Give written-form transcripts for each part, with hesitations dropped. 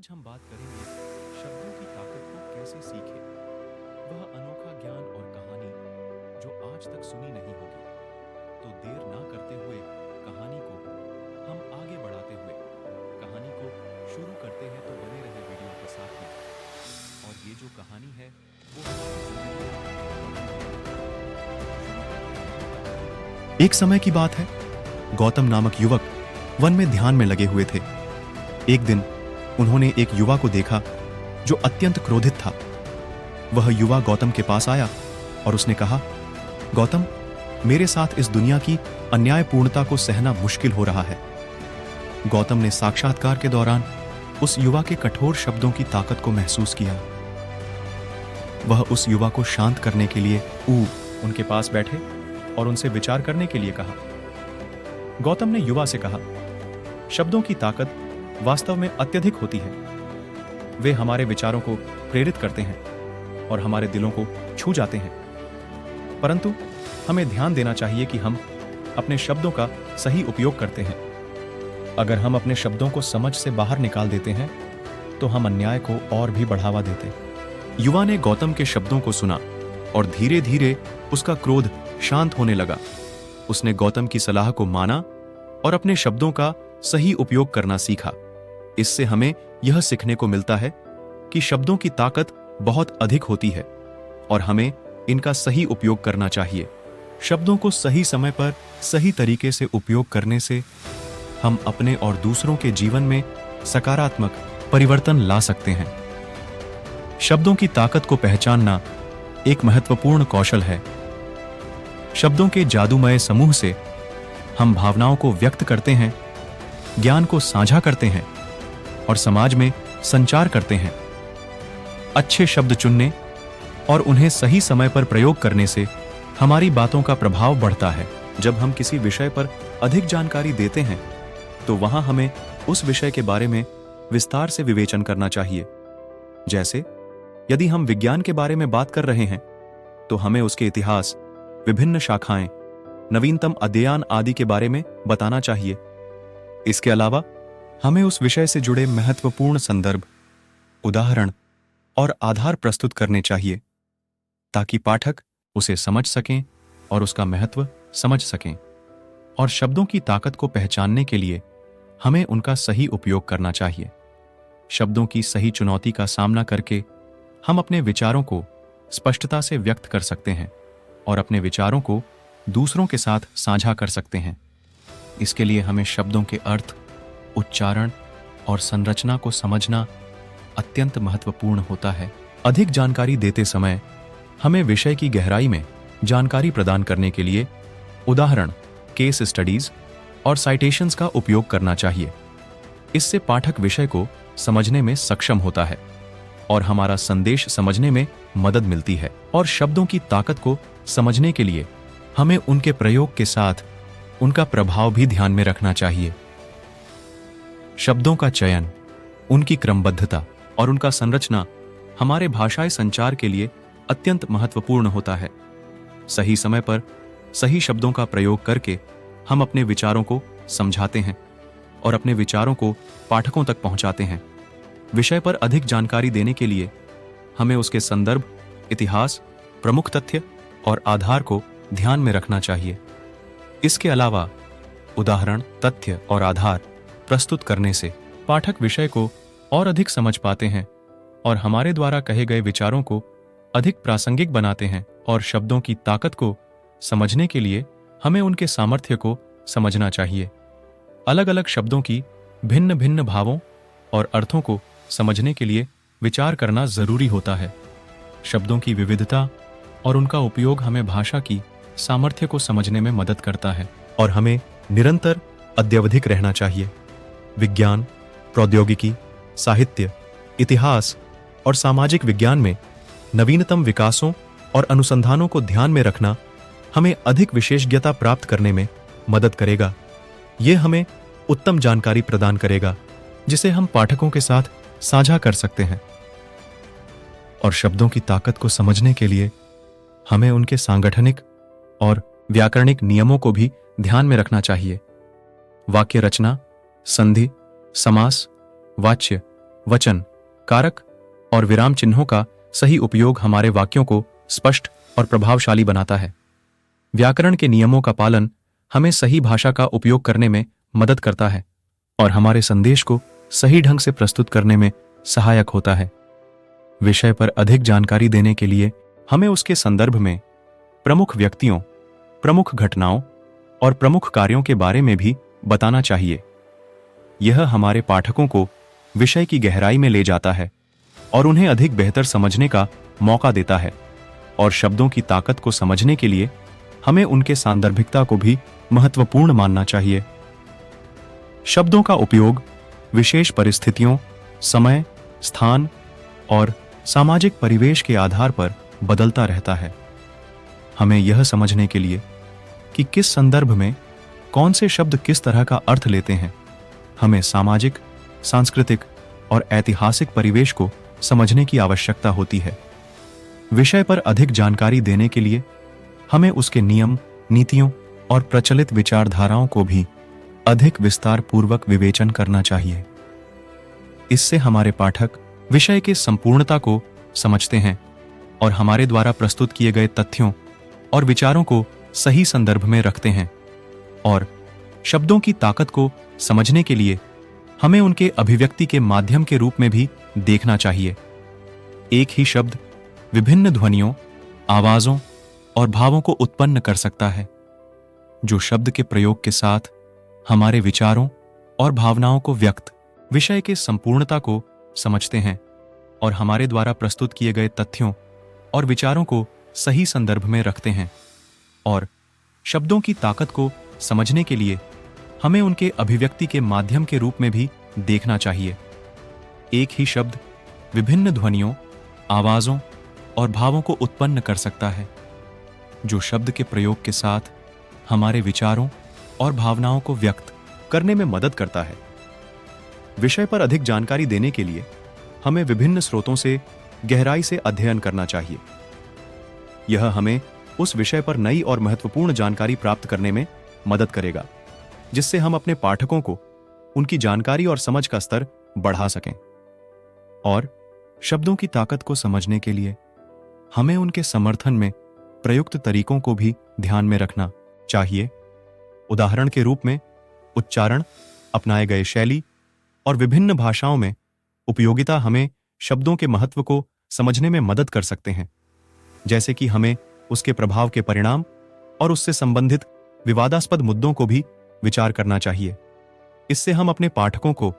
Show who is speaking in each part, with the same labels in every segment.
Speaker 1: आज हम बात करेंगे शब्दों की ताकत को कैसे सीखें। वह अनोखा ज्ञान और कहानी जो आज तक सुनी नहीं होगी। तो देर ना करते हुए कहानी को हम आगे बढ़ाते हुए कहानी को शुरू करते हैं। तो बने रहे वीडियो के साथ में। और ये जो कहानी है वो एक समय की बात है। गौतम नामक युवक वन में ध्यान में लगे हुए थे। एक दिन उन्होंने एक युवा को देखा जो अत्यंत क्रोधित था। वह युवा गौतम के पास आया और उसने कहा, गौतम, मेरे साथ इस दुनिया की अन्यायपूर्णता को सहना मुश्किल हो रहा है। गौतम ने साक्षात्कार के दौरान उस युवा के कठोर शब्दों की ताकत को महसूस किया। वह उस युवा को शांत करने के लिए उनके पास बैठे और उनसे विचार करने के लिए कहा। गौतम ने युवा से कहा, शब्दों की ताकत वास्तव में अत्यधिक होती है। वे हमारे विचारों को प्रेरित करते हैं और हमारे दिलों को छू जाते हैं। परंतु हमें ध्यान देना चाहिए कि हम अपने शब्दों का सही उपयोग करते हैं। अगर हम अपने शब्दों को समझ से बाहर निकाल देते हैं तो हम अन्याय को और भी बढ़ावा देते हैं। युवा ने गौतम के शब्दों को सुना और धीरे धीरे उसका क्रोध शांत होने लगा। उसने गौतम की सलाह को माना और अपने शब्दों का सही उपयोग करना सीखा। इससे हमें यह सीखने को मिलता है कि शब्दों की ताकत बहुत अधिक होती है और हमें इनका सही उपयोग करना चाहिए। शब्दों को सही समय पर सही तरीके से उपयोग करने से हम अपने और दूसरों के जीवन में सकारात्मक परिवर्तन ला सकते हैं। शब्दों की ताकत को पहचानना एक महत्वपूर्ण कौशल है। शब्दों के जादूमय समूह से हम भावनाओं को व्यक्त करते हैं, ज्ञान को साझा करते हैं और समाज में संचार करते हैं। अच्छे शब्द चुनने और उन्हें सही समय पर प्रयोग करने से हमारी बातों का प्रभाव बढ़ता है। जब हम किसी विषय पर अधिक जानकारी देते हैं तो वहां हमें उस विषय के बारे में विस्तार से विवेचन करना चाहिए। जैसे यदि हम विज्ञान के बारे में बात कर रहे हैं तो हमें उसके इतिहास, विभिन्न शाखाएं, नवीनतम अध्ययन आदि के बारे में बताना चाहिए। इसके अलावा हमें उस विषय से जुड़े महत्वपूर्ण संदर्भ, उदाहरण और आधार प्रस्तुत करने चाहिए ताकि पाठक उसे समझ सकें और उसका महत्व समझ सकें। और शब्दों की ताकत को पहचानने के लिए हमें उनका सही उपयोग करना चाहिए। शब्दों की सही चुनौती का सामना करके हम अपने विचारों को स्पष्टता से व्यक्त कर सकते हैं और अपने विचारों को दूसरों के साथ साझा कर सकते हैं। इसके लिए हमें शब्दों के अर्थ, उच्चारण और संरचना को समझना अत्यंत महत्वपूर्ण होता है। अधिक जानकारी देते समय हमें विषय की गहराई में जानकारी प्रदान करने के लिए उदाहरण, केस स्टडीज और साइटेशंस का उपयोग करना चाहिए। इससे पाठक विषय को समझने में सक्षम होता है और हमारा संदेश समझने में मदद मिलती है। और शब्दों की ताकत को समझने के लिए हमें उनके प्रयोग के साथ उनका प्रभाव भी ध्यान में रखना चाहिए। शब्दों का चयन, उनकी क्रमबद्धता और उनका संरचना हमारे भाषाई संचार के लिए अत्यंत महत्वपूर्ण होता है। सही समय पर सही शब्दों का प्रयोग करके हम अपने विचारों को समझाते हैं और अपने विचारों को पाठकों तक पहुंचाते हैं। विषय पर अधिक जानकारी देने के लिए हमें उसके संदर्भ, इतिहास, प्रमुख तथ्य और आधार को ध्यान में रखना चाहिए। इसके अलावा उदाहरण, तथ्य और आधार प्रस्तुत करने से पाठक विषय को और अधिक समझ पाते हैं और हमारे द्वारा कहे गए विचारों को अधिक प्रासंगिक बनाते हैं। और शब्दों की ताकत को समझने के लिए हमें उनके सामर्थ्य को समझना चाहिए। अलग अलग शब्दों की भिन्न भिन्न भावों और अर्थों को समझने के लिए विचार करना जरूरी होता है। शब्दों की विविधता और उनका उपयोग हमें भाषा की सामर्थ्य को समझने में मदद करता है और हमें निरंतर अद्यवधिक रहना चाहिए। विज्ञान, प्रौद्योगिकी, साहित्य, इतिहास और सामाजिक विज्ञान में नवीनतम विकासों और अनुसंधानों को ध्यान में रखना हमें अधिक विशेषज्ञता प्राप्त करने में मदद करेगा। यह हमें उत्तम जानकारी प्रदान करेगा जिसे हम पाठकों के साथ साझा कर सकते हैं। और शब्दों की ताकत को समझने के लिए हमें उनके सांगठनिक और व्याकरणिक नियमों को भी ध्यान में रखना चाहिए। वाक्य रचना, संधि, समास, वाच्य वचन, कारक और विराम चिन्हों का सही उपयोग हमारे वाक्यों को स्पष्ट और प्रभावशाली बनाता है। व्याकरण के नियमों का पालन हमें सही भाषा का उपयोग करने में मदद करता है और हमारे संदेश को सही ढंग से प्रस्तुत करने में सहायक होता है। विषय पर अधिक जानकारी देने के लिए हमें उसके संदर्भ में प्रमुख व्यक्तियों, प्रमुख घटनाओं और प्रमुख कार्यों के बारे में भी बताना चाहिए। यह हमारे पाठकों को विषय की गहराई में ले जाता है और उन्हें अधिक बेहतर समझने का मौका देता है, और शब्दों की ताकत को समझने के लिए हमें उनके सांदर्भिकता को भी महत्वपूर्ण मानना चाहिए। शब्दों का उपयोग विशेष परिस्थितियों, समय, स्थान और सामाजिक परिवेश के आधार पर बदलता रहता है। हमें यह समझने के लिए कि किस संदर्भ में कौन से शब्द किस तरह का अर्थ लेते हैं, हमें सामाजिक, सांस्कृतिक और ऐतिहासिक परिवेश को समझने की आवश्यकता होती है। विषय पर अधिक जानकारी देने के लिए हमें उसके नियम, नीतियों और प्रचलित विचारधाराओं को भी अधिक विस्तार पूर्वक विवेचन करना चाहिए। इससे हमारे पाठक विषय की संपूर्णता को समझते हैं और हमारे द्वारा प्रस्तुत किए गए तथ्यों और विचारों को सही संदर्भ में रखते हैं। और शब्दों की ताकत को समझने के लिए हमें उनके अभिव्यक्ति के माध्यम के रूप में भी देखना चाहिए। एक ही शब्द विभिन्न ध्वनियों, आवाजों और भावों को उत्पन्न कर सकता है, जो शब्द के प्रयोग के साथ हमारे विचारों और भावनाओं को व्यक्त, विषय के संपूर्णता को समझते हैं और हमारे द्वारा प्रस्तुत किए गए तथ्यों और विचारों को सही संदर्भ में रखते हैं। और शब्दों की ताकत को समझने के लिए हमें उनके अभिव्यक्ति के माध्यम के रूप में भी देखना चाहिए। एक ही शब्द विभिन्न ध्वनियों, आवाजों और भावों को उत्पन्न कर सकता है, जो शब्द के प्रयोग के साथ हमारे विचारों और भावनाओं को व्यक्त करने में मदद करता है। विषय पर अधिक जानकारी देने के लिए हमें विभिन्न स्रोतों से गहराई से अध्ययन करना चाहिए। यह हमें उस विषय पर नई और महत्वपूर्ण जानकारी प्राप्त करने में मदद करेगा, जिससे हम अपने पाठकों को उनकी जानकारी और समझ का स्तर बढ़ा सकें। और शब्दों की ताकत को समझने के लिए हमें उनके समर्थन में प्रयुक्त तरीकों को भी ध्यान में रखना चाहिए। उदाहरण के रूप में उच्चारण, अपनाए गए शैली और विभिन्न भाषाओं में उपयोगिता हमें शब्दों के महत्व को समझने में मदद कर सकते हैं, जैसे कि हमें उसके प्रभाव के परिणाम और उससे संबंधित विवादास्पद मुद्दों को भी विचार करना चाहिए। इससे हम अपने पाठकों को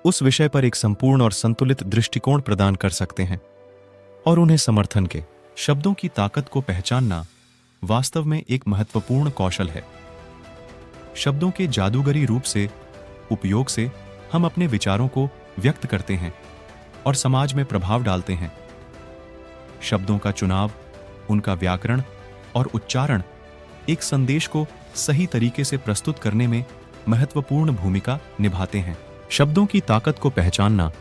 Speaker 1: उस विषय पर एक संपूर्ण और संतुलित दृष्टिकोण प्रदान कर सकते हैं और उन्हें समर्थन के शब्दों की ताकत को पहचानना वास्तव में एक महत्वपूर्ण कौशल है। शब्दों के जादूगरी रूप से उपयोग से हम अपने विचारों को व्यक्त करते हैं और समाज में प्रभाव डालते हैं। शब्दों का चुनाव, उनका व्याकरण और उच्चारण एक संदेश को सही तरीके से प्रस्तुत करने में महत्वपूर्ण भूमिका निभाते हैं। शब्दों की ताकत को पहचानना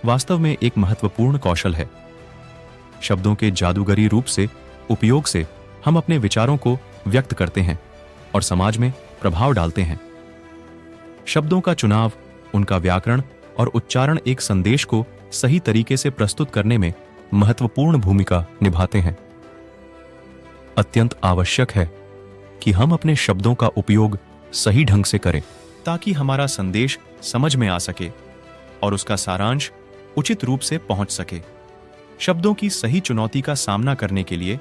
Speaker 1: वास्तव में एक महत्वपूर्ण कौशल है। शब्दों के जादूगरी रूप से उपयोग से हम अपने विचारों को व्यक्त करते हैं और समाज में प्रभाव डालते हैं। शब्दों का चुनाव, उनका व्याकरण और उच्चारण एक संदेश को सही तरीके से प्रस्तुत करने में महत्वपूर्ण भूमिका निभाते हैं। अत्यंत आवश्यक है कि हम अपने शब्दों का उपयोग सही ढंग से करें, ताकि हमारा संदेश समझ में आ सके और उसका सारांश उचित रूप से पहुंच सके। शब्दों की सही चुनौती का सामना करने के लिए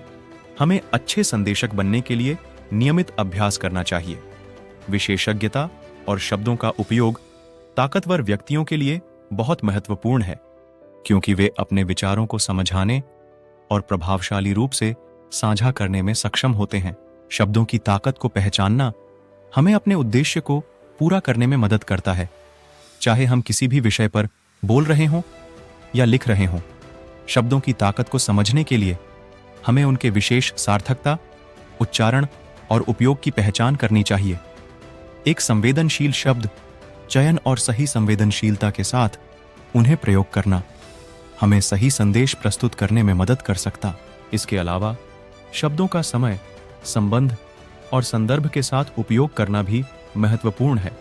Speaker 1: हमें अच्छे संदेशक बनने के लिए नियमित अभ्यास करना चाहिए। विशेषज्ञता और शब्दों का उपयोग ताकतवर व्यक्तियों के लिए बहुत महत्वपूर्ण है, क्योंकि वे अपने विचारों को समझाने और प्रभावशाली रूप से साझा करने में सक्षम होते हैं। शब्दों की ताकत को पहचानना हमें अपने उद्देश्य को पूरा करने में मदद करता है, चाहे हम किसी भी विषय पर बोल रहे हों या लिख रहे हों। शब्दों की ताकत को समझने के लिए हमें उनके विशेष सार्थकता, उच्चारण और उपयोग की पहचान करनी चाहिए। एक संवेदनशील शब्द चयन और सही संवेदनशीलता के साथ उन्हें प्रयोग करना हमें सही संदेश प्रस्तुत करने में मदद कर सकता। इसके अलावा शब्दों का समय, संबंध और संदर्भ के साथ उपयोग करना भी महत्वपूर्ण है,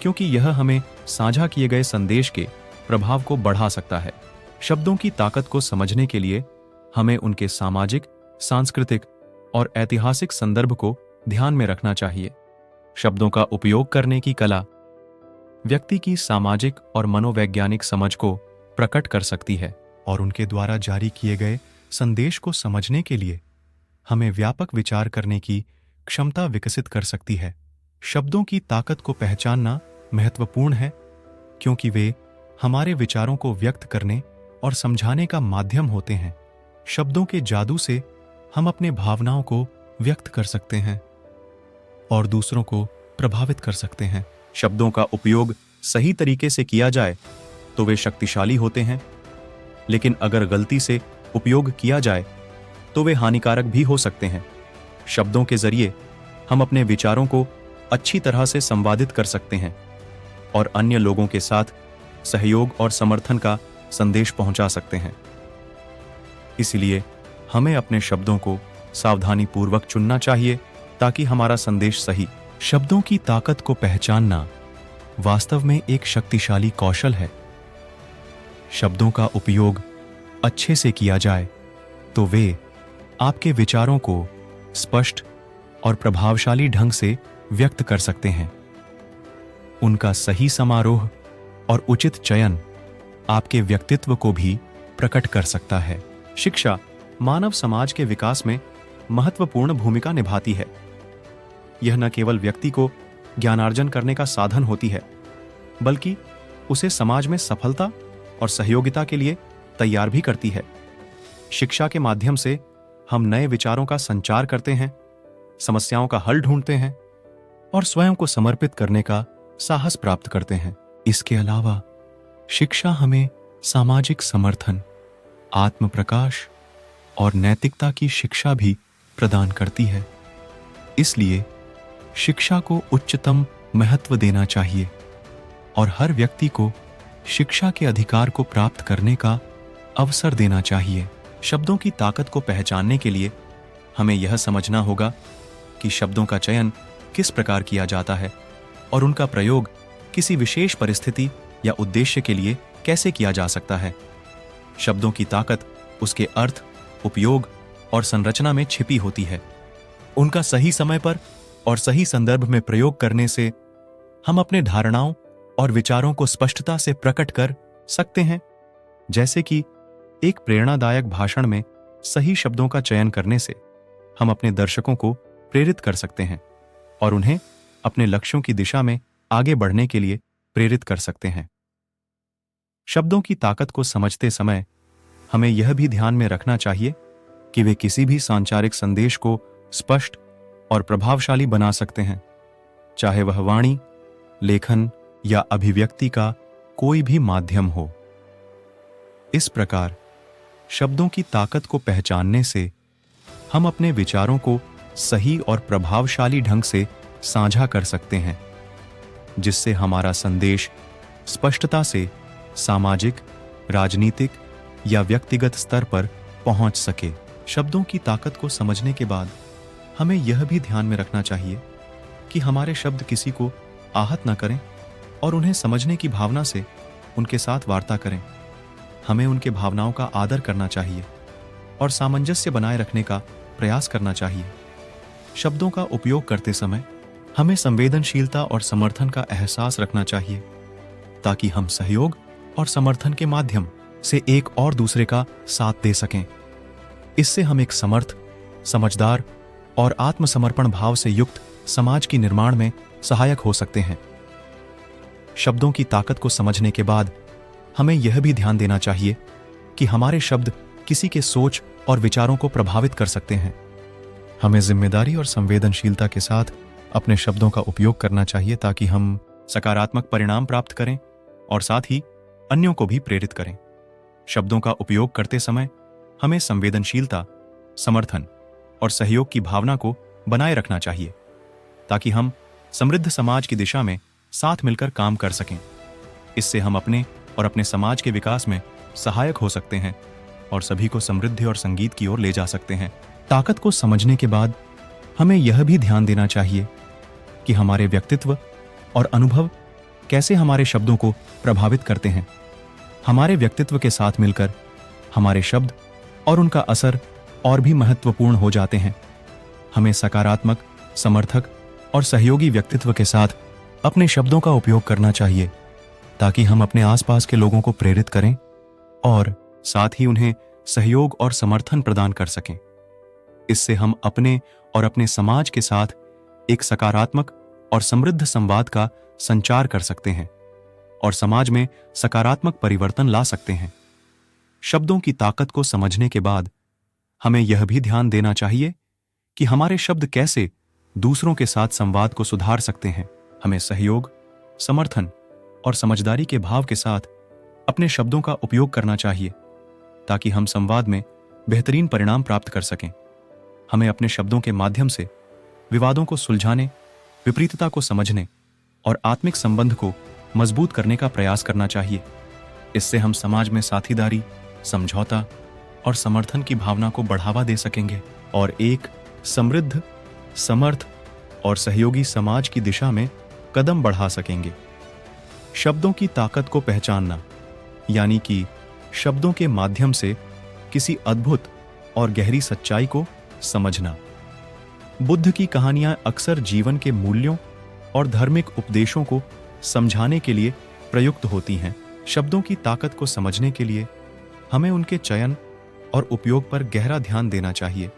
Speaker 1: क्योंकि यह हमें साझा किए गए संदेश के प्रभाव को बढ़ा सकता है। शब्दों की ताकत को समझने के लिए हमें उनके सामाजिक, सांस्कृतिक और ऐतिहासिक संदर्भ को ध्यान में रखना चाहिए। शब्दों का उपयोग करने की कला व्यक्ति की सामाजिक और मनोवैज्ञानिक समझ को प्रकट कर सकती है और उनके द्वारा जारी किए गए संदेश को समझने के लिए हमें व्यापक विचार करने की क्षमता विकसित कर सकती है। शब्दों की ताकत को पहचानना महत्वपूर्ण है क्योंकि वे हमारे विचारों को व्यक्त करने और समझाने का माध्यम होते हैं। शब्दों के जादू से हम अपने भावनाओं को व्यक्त कर सकते हैं और दूसरों को प्रभावित कर सकते हैं। शब्दों का उपयोग सही तरीके से किया जाए तो वे शक्तिशाली होते हैं, लेकिन अगर गलती से उपयोग किया जाए तो वे हानिकारक भी हो सकते हैं। शब्दों के जरिए हम अपने विचारों को अच्छी तरह से संवादित कर सकते हैं और अन्य लोगों के साथ सहयोग और समर्थन का संदेश पहुंचा सकते हैं। इसलिए हमें अपने शब्दों को सावधानीपूर्वक चुनना चाहिए ताकि हमारा संदेश सही। शब्दों की ताकत को पहचानना वास्तव में एक शक्तिशाली कौशल है। शब्दों का उपयोग अच्छे से किया जाए तो वे आपके विचारों को स्पष्ट और प्रभावशाली ढंग से व्यक्त कर सकते हैं। उनका सही समारोह और उचित चयन आपके व्यक्तित्व को भी प्रकट कर सकता है। शिक्षा मानव समाज के विकास में महत्वपूर्ण भूमिका निभाती है। यह न केवल व्यक्ति को ज्ञानार्जन करने का साधन होती है, बल्कि उसे समाज में सफलता और सहयोगिता के लिए तैयार भी करती है। शिक्षा के माध्यम से हम नए विचारों का संचार करते हैं, समस्याओं का हल ढूंढते हैं और स्वयं को समर्पित करने का साहस प्राप्त करते हैं। इसके अलावा शिक्षा हमें सामाजिक समर्थन, आत्म प्रकाश और नैतिकता की शिक्षा भी प्रदान करती है। इसलिए शिक्षा को उच्चतम महत्व देना चाहिए और हर व्यक्ति को शिक्षा के अधिकार को प्राप्त करने का अवसर देना चाहिए। शब्दों की ताकत को पहचानने के लिए हमें यह समझना होगा कि शब्दों का चयन किस प्रकार किया जाता है और उनका प्रयोग किसी विशेष परिस्थिति या उद्देश्य के लिए कैसे किया जा सकता है। शब्दों की ताकत उसके अर्थ, उपयोग और संरचना में छिपी होती है। उनका सही समय पर और सही संदर्भ में प्रयोग करने से हम अपने धारणाओं और विचारों को स्पष्टता से प्रकट कर सकते हैं। जैसे कि एक प्रेरणादायक भाषण में सही शब्दों का चयन करने से हम अपने दर्शकों को प्रेरित कर सकते हैं और उन्हें अपने लक्ष्यों की दिशा में आगे बढ़ने के लिए प्रेरित कर सकते हैं। शब्दों की ताकत को समझते समय हमें यह भी ध्यान में रखना चाहिए कि वे किसी भी सांचारिक संदेश को स्पष्ट और प्रभावशाली बना सकते हैं, चाहे वह वाणी, लेखन या अभिव्यक्ति का कोई भी माध्यम हो। इस प्रकार शब्दों की ताकत को पहचानने से हम अपने विचारों को सही और प्रभावशाली ढंग से साझा कर सकते हैं, जिससे हमारा संदेश स्पष्टता से सामाजिक, राजनीतिक या व्यक्तिगत स्तर पर पहुंच सके। शब्दों की ताकत को समझने के बाद हमें यह भी ध्यान में रखना चाहिए कि हमारे शब्द किसी को आहत न करें और उन्हें समझने की भावना से उनके साथ वार्ता करें। हमें उनके भावनाओं का आदर करना चाहिए और सामंजस्य बनाए रखने का प्रयास करना चाहिए। शब्दों का उपयोग करते समय हमें संवेदनशीलता और समर्थन का एहसास रखना चाहिए ताकि हम सहयोग और समर्थन के माध्यम से एक और दूसरे का साथ दे सकें। इससे हम एक समर्थ, समझदार और आत्मसमर्पण भाव से युक्त समाज की निर्माण में सहायक हो सकते हैं। शब्दों की ताकत को समझने के बाद हमें यह भी ध्यान देना चाहिए कि हमारे शब्द किसी के सोच और विचारों को प्रभावित कर सकते हैं। हमें जिम्मेदारी और संवेदनशीलता के साथ अपने शब्दों का उपयोग करना चाहिए ताकि हम सकारात्मक परिणाम प्राप्त करें और साथ ही अन्यों को भी प्रेरित करें। शब्दों का उपयोग करते समय हमें संवेदनशीलता, समर्थन और सहयोग की भावना को बनाए रखना चाहिए ताकि हम समृद्ध समाज की दिशा में साथ मिलकर काम कर सकें। इससे हम अपने और अपने समाज के विकास में सहायक हो सकते हैं और सभी को समृद्धि और संगीत की ओर ले जा सकते हैं। ताकत को समझने के बाद हमें यह भी ध्यान देना चाहिए कि हमारे व्यक्तित्व और अनुभव कैसे हमारे शब्दों को प्रभावित करते हैं। हमारे व्यक्तित्व के साथ मिलकर हमारे शब्द और उनका असर और भी महत्वपूर्ण हो जाते हैं। हमें सकारात्मक, समर्थक और सहयोगी व्यक्तित्व के साथ अपने शब्दों का उपयोग करना चाहिए ताकि हम अपने आसपास के लोगों को प्रेरित करें और साथ ही उन्हें सहयोग और समर्थन प्रदान कर सकें। इससे हम अपने और अपने समाज के साथ एक सकारात्मक और समृद्ध संवाद का संचार कर सकते हैं और समाज में सकारात्मक परिवर्तन ला सकते हैं। शब्दों की ताकत को समझने के बाद हमें यह भी ध्यान देना चाहिए कि हमारे शब्द कैसे दूसरों के साथ संवाद को सुधार सकते हैं। हमें सहयोग, समर्थन और समझदारी के भाव के साथ अपने शब्दों का उपयोग करना चाहिए ताकि हम संवाद में बेहतरीन परिणाम प्राप्त कर सकें। हमें अपने शब्दों के माध्यम से विवादों को सुलझाने, विपरीतता को समझने और आत्मिक संबंध को मजबूत करने का प्रयास करना चाहिए। इससे हम समाज में साथीदारी, समझौता और समर्थन की भावना को बढ़ावा दे सकेंगे और एक समृद्ध, समर्थ और सहयोगी समाज की दिशा में कदम बढ़ा सकेंगे। शब्दों की ताकत को पहचानना, यानी कि शब्दों के माध्यम से किसी अद्भुत और गहरी सच्चाई को समझना। बुद्ध की कहानियां अक्सर जीवन के मूल्यों और धार्मिक उपदेशों को समझाने के लिए प्रयुक्त होती हैं। शब्दों की ताकत को समझने के लिए हमें उनके चयन और उपयोग पर गहरा ध्यान देना चाहिए।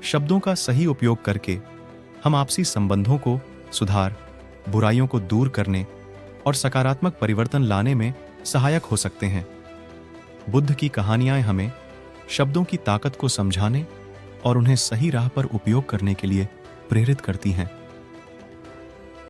Speaker 1: शब्दों का सही उपयोग करके हम आपसी संबंधों को सुधार, बुराइयों को दूर करने और सकारात्मक परिवर्तन लाने में सहायक हो सकते हैं। बुद्ध की कहानियां हमें शब्दों की ताकत को समझाने और उन्हें सही राह पर उपयोग करने के लिए प्रेरित करती हैं।